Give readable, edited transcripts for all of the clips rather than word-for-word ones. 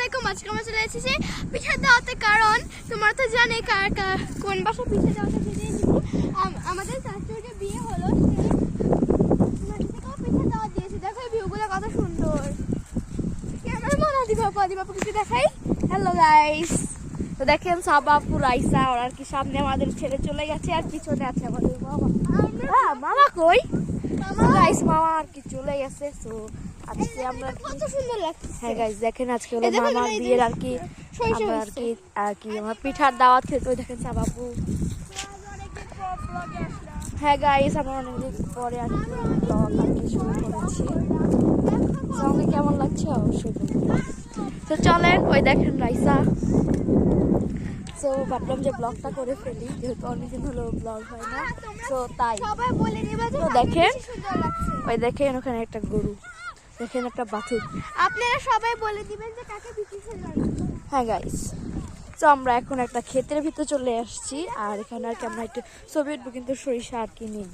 আলাইকুম। আজকে আমরা চলে এসেছি পিঠা দাওয়াতে, কারণ তোমরা তো জানে কার কার কোন বাসা পিঠা দাওয়াতে খেতে এসেছি। আমাদের চাচুর বিয়ে হলো, পিঠা দাওয়াত দিয়েছি। দেখো ভিউগুলো কত সুন্দর। ক্যামেরা মনে দিবাপু কিছু দেখাই। হ্যালো গাইস, তো দেখেন সাবাপু রাইসা আর কি সামনে আমাদের ছেড়ে চলে গেছে, আর পিছনে আছে আমাদের মামা। মামা কই? গাইস মামা আর কি চলে গেছে। তো আজকে আমরা কত সুন্দর লাগছে। হ্যাঁ গাইস দেখেন আজকে হলো মামার বিয়ের আর কি আমরা আর কি আমার পিঠার দাওয়াত খেতে। ওই দেখেন সাবাপু। হ্যাঁ গাইস আমরা অনেকদিন পরে আর কি ব্লগ আর কি শুরু করেছি। আমাকে কেমন লাগছে অবশ্যই। তো চলেন, ওই দেখেন রাইসা। তো ভাবলাম যে ব্লগটা করে ফেলি, যেহেতু অনেকদিন হলো ব্লগ হয় না, তো তাই। তো দেখেন ওই দেখেন ওখানে একটা গরু, দেখেন একটা বাছুর। আপনারা সবাই বলে দিবেন যে কাকে বেশি সুন্দর লাগছে। হ্যাঁ গাইস, তো আমরা এখন একটা ক্ষেতের ভিতরে চলে আসছি, আর এখানে আর কি আমরা একটু ছবি উঠবো, কিন্তু সরিষা আর কি নেই,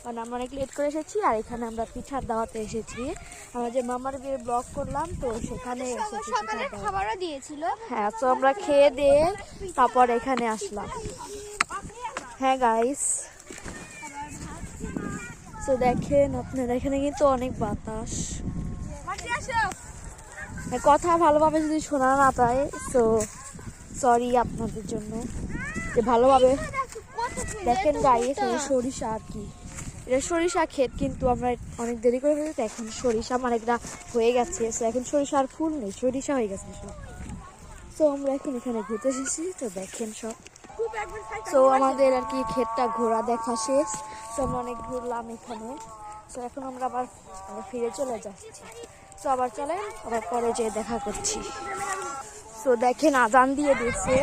কারণ আমরা অনেক লেট করে এসেছি। আর এখানে আমরা পিঠার দাওয়াতে এসেছি। আমরা যে মামার বিয়ে ব্লগ করলাম, তো সেখানে সকালে খাবারও দিয়েছিল। হ্যাঁ, তো আমরা খেয়ে দিয়ে তারপর এখানে আসলাম। হ্যাঁ গাইস, তো দেখেন আপনারা এখানে কিন্তু অনেক বাতাস, কথা ভালোভাবে যদি শোনা না পায় তো সরি আপনাদের জন্য। যে ভালোভাবে দেখেন গাইস, সরিষা আর কি, এটা সরিষা ক্ষেত, কিন্তু আমরা অনেক দেরি করে ফেলেছি। এখন সরিষা অনেকটা হয়ে গেছে, তো এখন সরিষার ফুল নেই, সরিষা হয়ে গেছে সব। তো আমরা এখন এখানে ঘুরতে এসেছি, তো দেখেন সব। তো আমাদের আর কি ক্ষেতটা ঘোরা দেখা শেষ, তো আমরা অনেক ঘুরলাম এখানে। তো এখন আমরা আবার ফিরে চলে যাচ্ছি। তো আবার চলেন, আবার পরে যেয়ে দেখা করছি। তো দেখেন আজান দিয়ে দিয়েছে,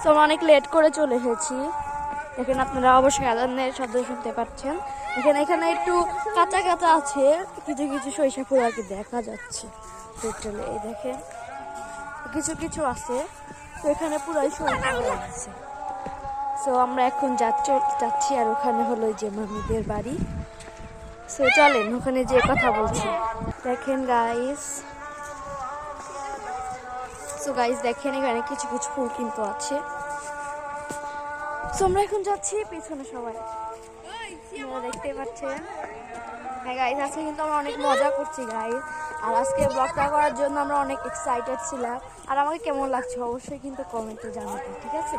তো আমরা অনেক লেট করে চলে এসেছি। দেখেন আপনারা অবশ্যই আজানের শব্দ শুনতে পাচ্ছেন। এখানে একটু কাঁচা কাঁচা আছে, কিছু কিছু সরিষা ফুল আর কি দেখা যাচ্ছে। চলে এই দেখেন কিছু কিছু আছে, তো এখানে পুরাই সরিষা হয়ে গেছে। তো আমরা এখন যাচ্ছি, আর ওখানে হলো যে মামিদের বাড়ি। তো চলেন ওখানে যে কথা বলছি। দেখেন গাইস, তো গাইস দেখেন এখানে কিছু কিছু ফুল কিন্তু আছে। তো আমরা এখন যাচ্ছি, পিছনে সবাই দেখতে পাচ্ছেন। হ্যাঁ গাইস, আজকে কিন্তু আমরা অনেক মজা করছি গাইস, আর আজকে ব্লগটা করার জন্য আমরা অনেক এক্সাইটেড ছিলাম। আর আমাকে কেমন লাগছে অবশ্যই কিন্তু কমেন্টে জানাবেন, ঠিক আছে?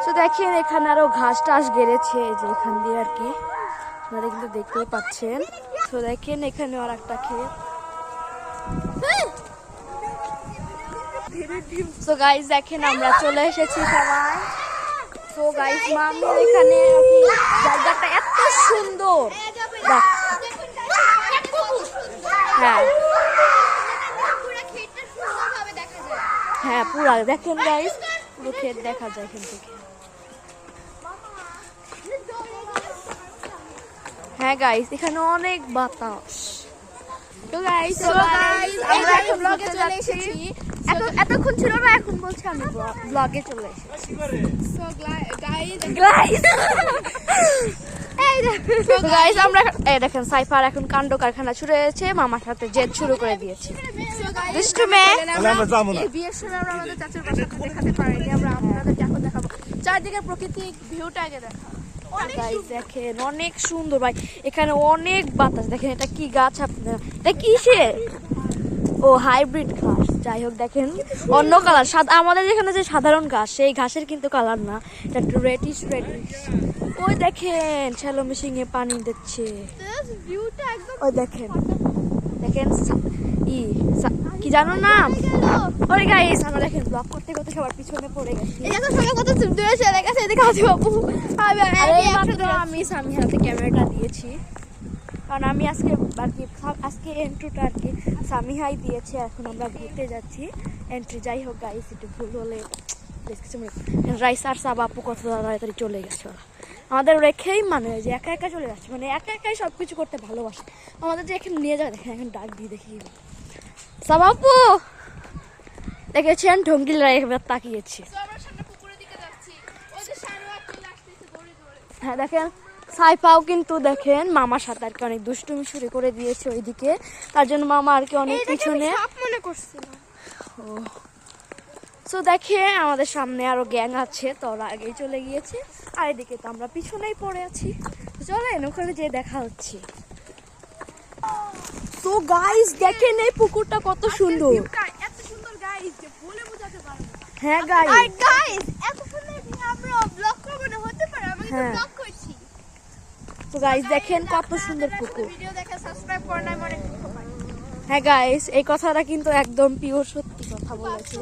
তো দেখেন এখানে আরো ঘাস টাস গেড়েছে, এই যে এখান দিয়ে আর কি আপনারা কিন্তু দেখতেই পাচ্ছেন। তো দেখেন এখানে আর একটা ক্ষেত। তো গাইস দেখেন আমরা চলে এসেছি সবাই। তো গাইস মামি এখানে জায়গাটা এত সুন্দর, হ্যাঁ হ্যাঁ পুরা দেখেন গাইস, পুরো ক্ষেত দেখা যায় এখান থেকে। হ্যাঁ গাইস এখানে অনেক বাতাস। তো গাইস আমরা এখন ব্লগে চলে এসেছি। এতক্ষণ ছিল না, এখন বলছি আমি ব্লগে চলে এসেছি। সো গাইস আমরা এই দেখেন সাইফার এখন কাণ্ড কারখানা শুরু হয়েছে, মামার সাথে জেদ শুরু করে দিয়েছে। দুষ্টু মেয়ে। এই বিয়ের সময় আমরা আমাদের চাচার বাসাটা দেখাতে পারিনি, আমরা আপনাদের এখন দেখাবো। চারদিকের প্রাকৃতিক ভিউটা আগে দেখাবো। গাইস দেখেন অনেক সুন্দর ভাই, এখানে অনেক বাতাস। দেখেন এটা কি গাছ, আপনারা এটা কিসের? ও হাইব্রিড ঘাস। যাই হোক দেখেন অন্য কালার, আমাদের যেখানে যে সাধারণ ঘাস সেই ঘাসের কিন্তু কালার না, এটা একটু রেডিশ। ওই দেখেন শ্যালো মেশিন এ পানি দিচ্ছে। ওই দেখেন কি জানো না ওরে গাইস, আমরা দেখেন ব্লগ করতে করতে সবার পিছনে পড়ে গেছি। আমি সামি হাতে ক্যামেরাটা দিয়েছি, কারণ আমি আজকে এন্ট্রিটা আর কি সামিহাই দিয়েছে। এখন আমরা ঘুরতে যাচ্ছি এন্ট্রি। যাই হোক গাইস, একটু ভুল হলে রাইস আর সাবাপু কত তাড়াতাড়ি চলে গেছে, আমাদের রেখেই মানে যে একা একা চলে যাচ্ছে, মানে একা একাই সব কিছু করতে ভালোবাসে। আমাদের যে এখানে নিয়ে যায়, দেখেন এখন ডাক দিয়ে দেখি সাবাপু দেখেছেন ঢঙ্গিলা একবার তাকিয়েছি। হ্যাঁ দেখেন সাইফাও কিন্তু দেখেন মামার সাথে আর কি অনেক দুষ্টুমি শুরু করে দিয়েছে ওইদিকে, তার জন্য মামা আর কি অনেক পিছনে করছি না। সো দেখে আমাদের সামনে আরো গ্যাং আছে, তো ওরা আগেই চলে গিয়েছে, আর এদিকে তো আমরা পিছনেই পড়ে আছি। চলেন ওখানে যেয়ে দেখা হচ্ছে। তো গাইস দেখেন এই পুকুরটা কত সুন্দর। এত সুন্দর গাইস যে বলে বোঝাতে পারবো না। হ্যাঁ গাইস, আর গাইস এত সুন্দর যে আমরা ব্লগ করব না হতে পারে, আমি কিন্তু হ্যাঁ। ব্লগ করছি। তো গাইস দেখেন কত সুন্দর পুকুর। ভিডিও দেখে সাবস্ক্রাইব করে না মনে দুঃখ পাই। হ্যাঁ গাইস, এই কথাটা কিন্তু একদম পিওর সত্যি কথা বলেছে।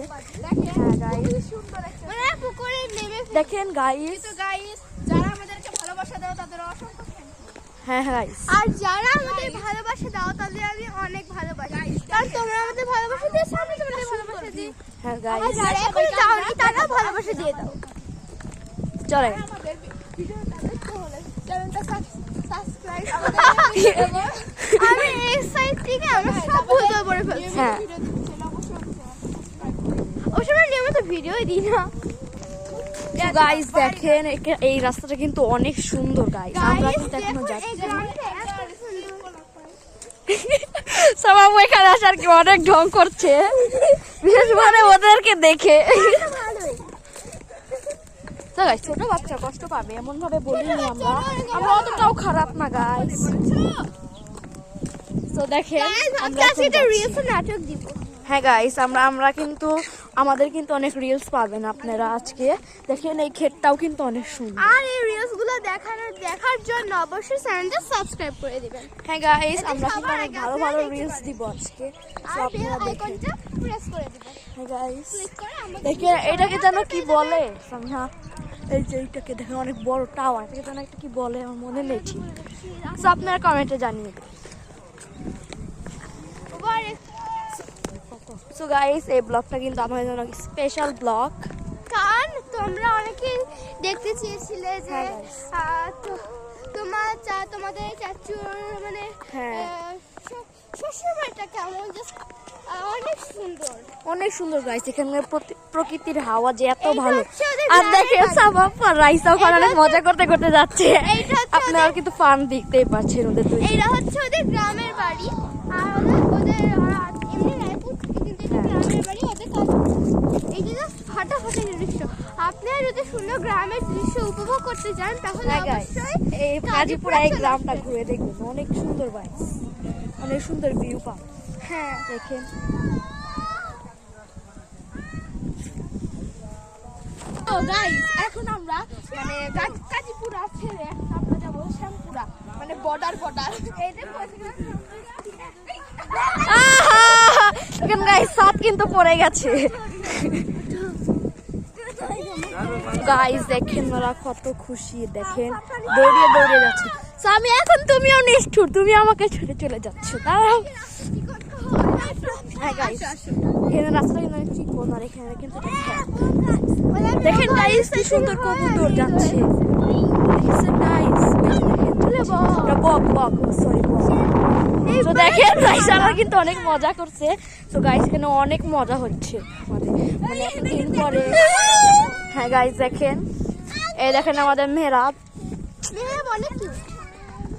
হ্যাঁ গাইস, সুন্দর একটা মানে পুকুরে নেমে দেখেন গাইস। তো গাইস যারা আমাদেরকে ভালোবাসা দাও তাদের অসংখ্য থ্যাংক ইউ। হ্যাঁ গাইস, আর যারা আমাদের ভালোবাসা দাও তাদের আমি অনেক ভালোবাসি, কারণ তোমরা আমাদের ভালোবাসা দিয়েছো, আমি তোমাদের ভালোবাসা দিই। হ্যাঁ আর গাইস, যারা এখন দাওনি তারা ভালোবাসা দিয়ে দাও। চলেন। আমাদের ভিডিওটা দেখতে হলে চ্যানেলটা সাবস্ক্রাইব আমি এক্সাইটিং আমরা সব ভুল করে ফেলছি। হ্যাঁ ওই সময় নিয়মিত ভিডিও দিই না। তো গাইস দেখেন এই রাস্তাটা কিন্তু অনেক সুন্দর গাইস। আমরা কিন্তু এখনো যাচ্ছি। সবাই এখানে আসার কি অনেক ঢং করছে, বিশেষ করে ওদেরকে দেখে। তো গাইস ছোট বাচ্চা কষ্ট পাবে এমন ভাবে বলিনি আমরা, আমরা অতটাও খারাপ না গাইস। তো দেখেন আমরা এখন যাচ্ছি। রিলস নাটক দিব। হ্যাঁ গাইস, আমরা কিন্তু আমাদের কিন্তু অনেক রিলস পাবেন আপনারা আজকে। দেখেন এই ক্ষেতটাও কিন্তু অনেক সুন্দর। আর এই রিলস গুলো দেখার জন্য অবশ্যই চ্যানেলটা সাবস্ক্রাইব করে দিবেন। হ্যাঁ গাইস, আমরা কিন্তু অনেক ভালো ভালো রিলস দিব আজকে, তো আর আপনারা দেখেন। আইকনটা প্রেস করে দিবেন। হ্যাঁ গাইস, ক্লিক করে আমাদের দেখেন এটাকে যেন কি বলে সামিহা, এই যে এইটাকে দেখেন অনেক বড় টাওয়ার, এটাকে যেন একটা কি বলে আমার মনে নেই ঠিক। তো আপনারা কমেন্টে জানিয়ে দেবেন। সো গাইস এই ব্লগটা কিন্তু আমাদের জন্য স্পেশাল ব্লগ। কারণ তোমরা অনেকেই দেখতে চেয়েছিলে যে হ্যাঁ, guys. তোমাদের চাচুর মানে হ্যাঁ। শ্বশুর বাড়িটা কেমন, জাস্ট অনেক সুন্দর। অনেক সুন্দর গাইস, এখানে প্রকৃতির হাওয়া যে এত এইটা ভালো। হচ্ছে ওদের আর গ্রামের দেখেন বাড়ি। সাবাপ্পা রাইসা ওখানে অনেক মজা করতে করতে যাচ্ছে। এইটা হচ্ছে আপনারা কিন্তু ফান দেখতেই পাচ্ছেন ওদের দুই। এইটা হচ্ছে ওদের গ্রামের বাড়ি, আর ওদের এমনি রায়পুর থেকে, কিন্তু এটা গ্রামের বাড়ি ওদের কাছে। এই যে ফাটাফাটি দৃশ্য, আপনারা যদি সুন্দর গ্রামের দৃশ্য উপভোগ করতে চান তাহলে হ্যাঁ গাইস, অবশ্যই এই কাজীপুরা এই গ্রামটা ঘুরে দেখুন, অনেক সুন্দর গাইস, অনেক সুন্দর ভিউ পাবেন। হ্যাঁ দেখেন তো গাইস এখন আমরা মানে কাজীপুরা ছেড়ে এখন আমরা যাবো শ্যামপুরা, মানে বর্ডার এই দেখো দেখেন গাইস সাপ কিন্তু পড়ে গেছে। গাইস দেখেন ওরা কত খুশি, দেখেন দৌড়িয়ে দৌড়িয়ে যাচ্ছে। So, আমি এখন তুমিও নিষ্ঠুর, তুমি আমাকে ছেড়ে চলে যাচ্ছ, দাঁড়াও। হ্যাঁ গাইস, এখানে রাস্তাটা কিন্তু অনেক চিকন, আর এখানে কিন্তু একটা ক্ষেত। দেখেন গাইস কি সুন্দর কবুতর যাচ্ছে, দেখেছেন গাইস? বক সরি বক। তো দেখেন গাইস আমরা কিন্তু অনেক মজা করছে। তো গাইস এখানে অনেক মজা হচ্ছে আমাদের, মানে একদিন পরে। হ্যাঁ গাইস দেখেন, এই দেখেন আমাদের মেহরাব।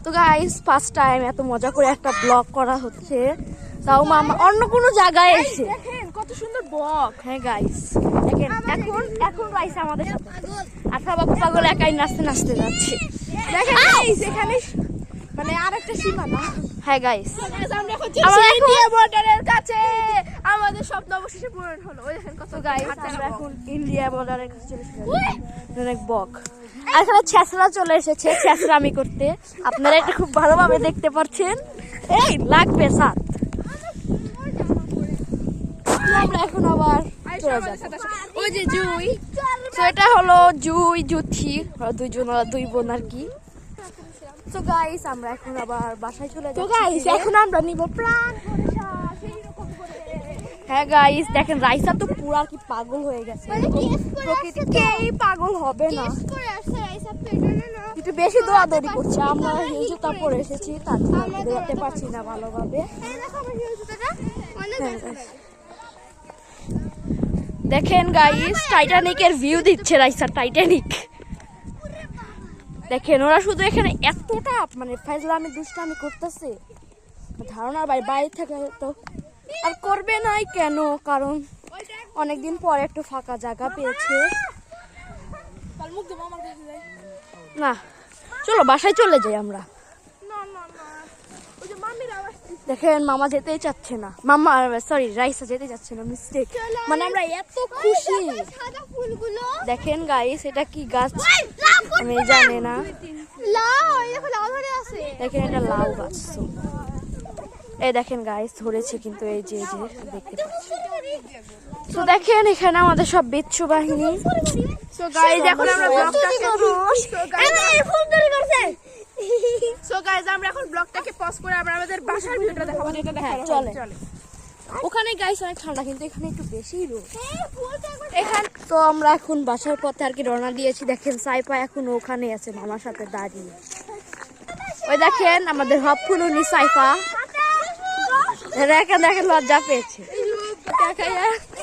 তো গাইস ফার্স্ট টাইম এত মজা করে একটা ব্লগ করা হচ্ছে, তাও মামা অন্য কোনো জায়গায় এসে। দেখেন কত সুন্দর বক। হ্যাঁ গাইস দেখেন এখন গাইস আমাদের সাথে আচ্ছা বাবু পাগল একাই নাচতে নাচতে যাচ্ছে। দেখেন গাইস এখানে মানে আরেকটা সীমানা। হ্যাঁ গাইস আমরা এখন ইন্ডিয়া বর্ডারের কাছে, আমাদের স্বপ্ন অবশেষে পূরণ হলো। ওই দেখেন কত গাইস আমরা এখন ইন্ডিয়া বর্ডারের কাছে চলে এসেছি, অনেক বক। আর এখানে ছেঁচড়া চলে এসেছে ছেঁচড়ামি করতে, আপনারা এটা খুব ভালোভাবে দেখতে পাচ্ছেন। এই লাগবে সাথ, আমরা এখন আবার চলে যাবো। ওই যে জুই, তো এটা হলো জুই জুথি, দুই বোন আর কি। তো গাইস আমরা এখন আবার বাসায় চলে তো যাচ্ছি। গাইস এখন আমরা নিব প্রাণ ভরসা সেই রকম করে। হ্যাঁ গাইস দেখেন রাইসা তো পুরা কি পাগল হয়ে গেছে, মানে টেস্ট করে প্রকৃতি আসছে তো। কেই পাগল হবে না, টেস্ট করে আসছে রাইসা তো এটা না একটু বেশি দৌড়াদৌড়ি করছে। আমরা হিল জুতা পরে এসেছি, তার জন্য আমি দৌড়াতে পারছি না ভালোভাবে। এই দেখো আমার হিল জুতাটা অনেক হ্যাঁ, দেখেন গাইস টাইটানিকের ভিউ দিচ্ছে রাইসা, টাইটানিক দেখেন। ওরা শুধু এখানে এতটা মানে ফাইজলামি দুষ্টামি করতেছে, ধারণার বাইরে। বাইরে থেকে তো আর করবে নাই কেন, কারণ অনেকদিন পরে একটু ফাঁকা জায়গা পেয়েছে। না চলো বাসায় চলে যাই আমরা। দেখেন মামা যেতেই চাচ্ছে না, মামা সরি রাইসা যেতে যাচ্ছে না, মিস্টেক। মানে আমরা এত খুশি। সাদা ফুলগুলো দেখেন গাইস এটা কি গাছ আমি জানি না। লাউ, এই দেখো লাউ ধরে আছে। দেখেন এটা লাউ গাছ। এই দেখেন গাইস ধরেছে কিন্তু এই যে দেখতে পাচ্ছি। তো দেখেন এখানে আমাদের সব বিচ্ছু বাহিনী। সো গাইস এখন আমরা ব্লগটাকে ফুল তৈরি করছে। সো গাইস আমরা এখন ব্লগটাকে পজ করে আমরা আমাদের বাসার ভিউটা দেখাবো, এটা দেখাবো। চলে ওখানে গাইস অনেক ঠান্ডা, কিন্তু এখানে একটু বেশি রোদ। এখানে তো আমরা এখন বাসার পথে আর কি রওনা দিয়েছি। দেখেন সাইপা এখন ওখানে আছে মামার সাথে দাঁড়িয়ে। ওই দেখেন আমাদের হপফুলুনি সাইফা দেখেন লজ্জা পেয়েছে।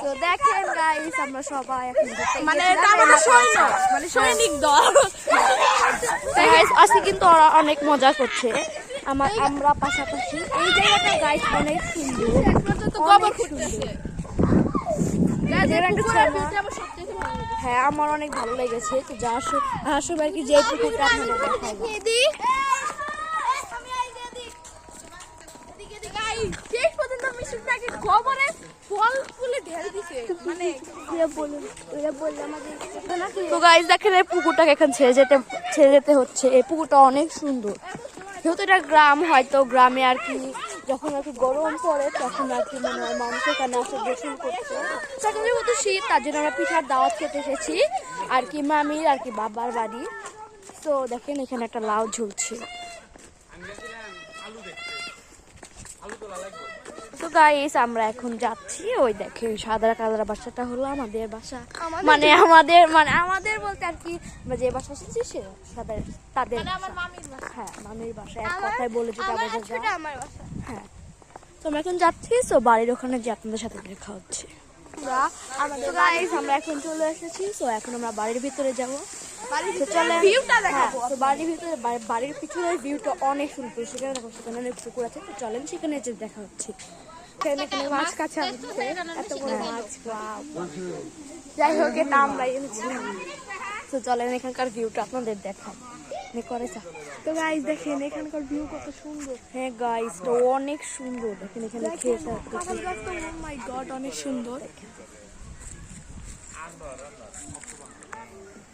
তো দেখেন গাইস আমরা সবাই এখন মানে এটা আমাদের সৈন্য, মানে সৈনিক দল। গাইস আজকে কিন্তু ওরা অনেক মজা করছে। আমরা পাশাপাশি এই জায়গাটা গাইস অনেক সুন্দর, তো গোবর ফুটতেছে। গাইস এর একটা পুকুরের ঝর্ণা। ভিউটা আমার সবথেকে ভালো লাগে। হ্যাঁ আমার অনেক ভালো লেগেছে। তো যাওয়ার সময় কি যে পুকুরটা আপনাদের দেখাবো। গাইস শেষ পর্যন্ত মিশুকটাকে গোবরে ফল ফুলে ঢেলে দিছে, মানে তো গাইস দেখেন এই পুকুরটাকে এখন ছেড়ে যেতে হচ্ছে। এই পুকুরটা অনেক সুন্দর, যেহেতু এটা গ্রাম, হয়তো গ্রামে আর কি যখন আর কি গরম পড়ে তখন আর কি মনে হয় মানুষ এখানে আসে গোসল করছে। তখন যেহেতু শীত তার জন্য আমরা পিঠার দাওয়াত খেতে এসেছি আর কি মামির আর কি বাবার বাড়ি। তো দেখেন এখানে একটা লাউ ঝুলছে। তো গাইস আমরা এখন যাচ্ছি। ওই দেখে সাদা কাদরা বাসাটা হলো আমাদের বাসা, মানে আমাদের বলতে আর কি যে বাসা এসেছি সে তাদের আমার মামির বাসা। হ্যাঁ মামির বাসা এক কথায় বলে যেটা বোঝা যায়। আমার বাসা। হ্যাঁ তো আমরা এখন যাচ্ছি। তো বাড়ির ওখানে যে আপনাদের সাথে দেখা হচ্ছে। তো গাইস আমরা এখন চলে এসেছি। তো এখন আমরা বাড়ির ভিতরে যাবো। তো চলেন ভিউটা দেখাবো। তো বাড়ির ভিতরে বাড়ির পিছনের ভিউটা অনেক সুন্দর। সেখানে দেখো সেখানে অনেক পুকুর আছে। তো চলেন সেখানে যে দেখা হচ্ছে। এখানে মাছ কাছে হচ্ছে, এত বড় মাছ, ওয়াও। যাই হোক এটা আমরা এনেছিলাম। তো চলেন এখানকার ভিউটা আপনাদের দেখাই। তো গাইস দেখেন এখানকার ভিউ কত সুন্দর। হ্যাঁ গাইস তো অনেক সুন্দর। দেখেন এখানে ক্ষেত আছে। ও মাই গড অনেক সুন্দর।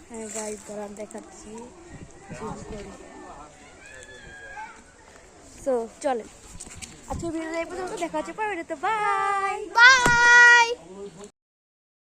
হ্যাঁ গাইস দাঁড়ান দেখাচ্ছি। তো চলেন আজকে ভিডিও এই পর্যন্ত, দেখা হচ্ছে পরে। বাই।